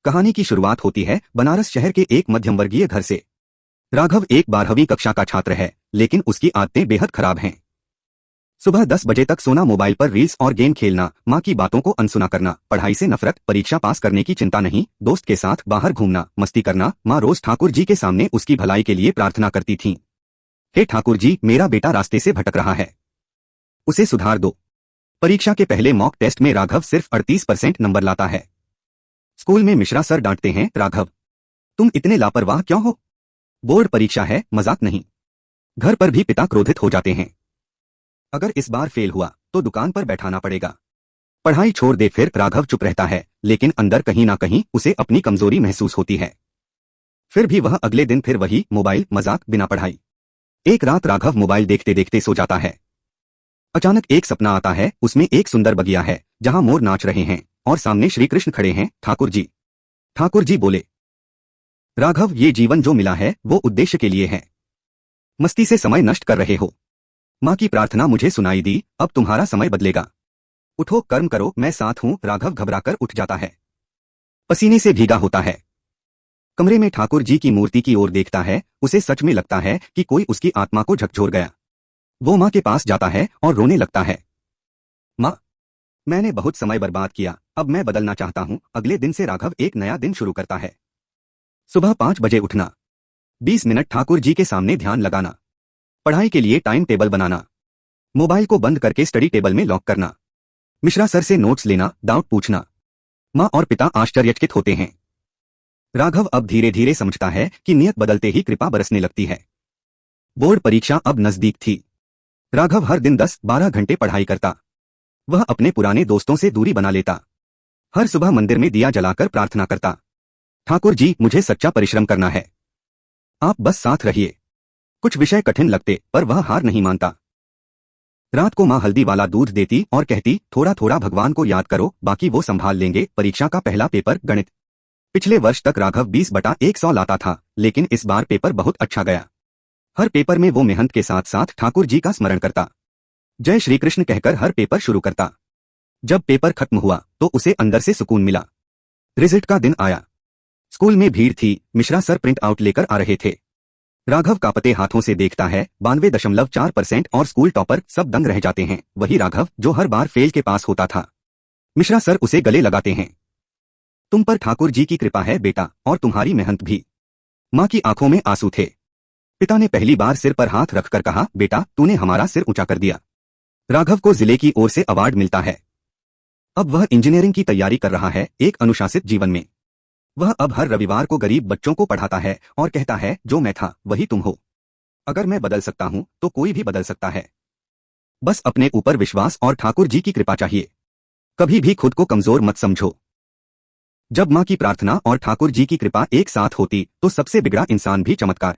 कहानी की शुरुआत होती है बनारस शहर के एक मध्यम वर्गीय घर से। राघव एक 12वीं कक्षा का छात्र है, लेकिन उसकी आदतें बेहद खराब हैं। सुबह 10 बजे तक सोना, मोबाइल पर रील्स और गेम खेलना, माँ की बातों को अनसुना करना, पढ़ाई से नफरत, परीक्षा पास करने की चिंता नहीं, दोस्त के साथ बाहर घूमना, मस्ती करना। माँ रोज ठाकुर जी के सामने उसकी भलाई के लिए प्रार्थना करती थीं। हे ठाकुर जी, मेरा बेटा रास्ते से भटक रहा है, उसे सुधार दो। परीक्षा के पहले मॉक टेस्ट में राघव सिर्फ 38% नंबर लाता है। स्कूल में मिश्रा सर डांटते हैं, राघव तुम इतने लापरवाह क्यों हो? बोर्ड परीक्षा है, मजाक नहीं। घर पर भी पिता क्रोधित हो जाते हैं। अगर इस बार फेल हुआ तो दुकान पर बैठाना पड़ेगा। पढ़ाई छोड़ दे। फिर राघव चुप रहता है, लेकिन अंदर कहीं ना कहीं उसे अपनी कमजोरी महसूस होती है। फिर भी वह अगले दिन फिर वही मोबाइल, मजाक, बिना पढ़ाई। एक रात राघव मोबाइल देखते देखते सो जाता है। अचानक एक सपना आता है। उसमें एक सुंदर बगिया है जहां मोर नाच रहे हैं और सामने श्री कृष्ण खड़े हैं। ठाकुर जी बोले, राघव ये जीवन जो मिला है वो उद्देश्य के लिए है, मस्ती से समय नष्ट कर रहे हो। माँ की प्रार्थना मुझे सुनाई दी, अब तुम्हारा समय बदलेगा। उठो, कर्म करो, मैं साथ हूं। राघव घबराकर उठ जाता है, पसीने से भीगा होता है। कमरे में ठाकुर जी की मूर्ति की ओर देखता है। उसे सच में लगता है कि कोई उसकी आत्मा को झकझोर गया। वो माँ के पास जाता है और रोने लगता है। माँ, मैंने बहुत समय बर्बाद किया, अब मैं बदलना चाहता हूँ। अगले दिन से राघव एक नया दिन शुरू करता है। सुबह 5 बजे उठना, 20 मिनट ठाकुर जी के सामने ध्यान लगाना, पढ़ाई के लिए टाइम टेबल बनाना, मोबाइल को बंद करके स्टडी टेबल में लॉक करना, मिश्रा सर से नोट्स लेना, डाउट पूछना। माँ और पिता आश्चर्यचकित होते हैं। राघव अब धीरे धीरे समझता है कि नियत बदलते ही कृपा बरसने लगती है। बोर्ड परीक्षा अब नजदीक थी। राघव हर दिन 10-12 घंटे पढ़ाई करता। वह अपने पुराने दोस्तों से दूरी बना लेता। हर सुबह मंदिर में दिया जलाकर प्रार्थना करता, ठाकुर जी मुझे सच्चा परिश्रम करना है, आप बस साथ रहिए। कुछ विषय कठिन लगते पर वह हार नहीं मानता। रात को माँ हल्दी वाला दूध देती और कहती, थोड़ा थोड़ा भगवान को याद करो, बाकी वो संभाल लेंगे। परीक्षा का पहला पेपर गणित। पिछले वर्ष तक राघव 20/100 लाता था, लेकिन इस बार पेपर बहुत अच्छा गया। हर पेपर में वो मेहनत के साथ साथ ठाकुर जी का स्मरण करता, जय श्री कृष्ण कहकर हर पेपर शुरू करता। जब पेपर खत्म हुआ तो उसे अंदर से सुकून मिला। रिजल्ट का दिन आया। स्कूल में भीड़ थी। मिश्रा सर प्रिंट आउट लेकर आ रहे थे। राघव कांपते हाथों से देखता है, 92.4% और स्कूल टॉपर। सब दंग रह जाते हैं। वही राघव जो हर बार फेल के पास होता था। मिश्रा सर उसे गले लगाते हैं, तुम पर ठाकुर जी की कृपा है बेटा, और तुम्हारी मेहनत भी। माँ की आंखों में आंसू थे। पिता ने पहली बार सिर पर हाथ रखकर कहा, बेटा तूने हमारा सिर ऊंचा कर दिया। राघव को जिले की ओर से अवार्ड मिलता है। अब वह इंजीनियरिंग की तैयारी कर रहा है, एक अनुशासित जीवन में। वह अब हर रविवार को गरीब बच्चों को पढ़ाता है और कहता है, जो मैं था वही तुम हो। अगर मैं बदल सकता हूं तो कोई भी बदल सकता है। बस अपने ऊपर विश्वास और ठाकुर जी की कृपा चाहिए। कभी भी खुद को कमजोर मत समझो। जब माँ की प्रार्थना और ठाकुर जी की कृपा एक साथ होती तो सबसे बिगड़ा इंसान भी चमत्कार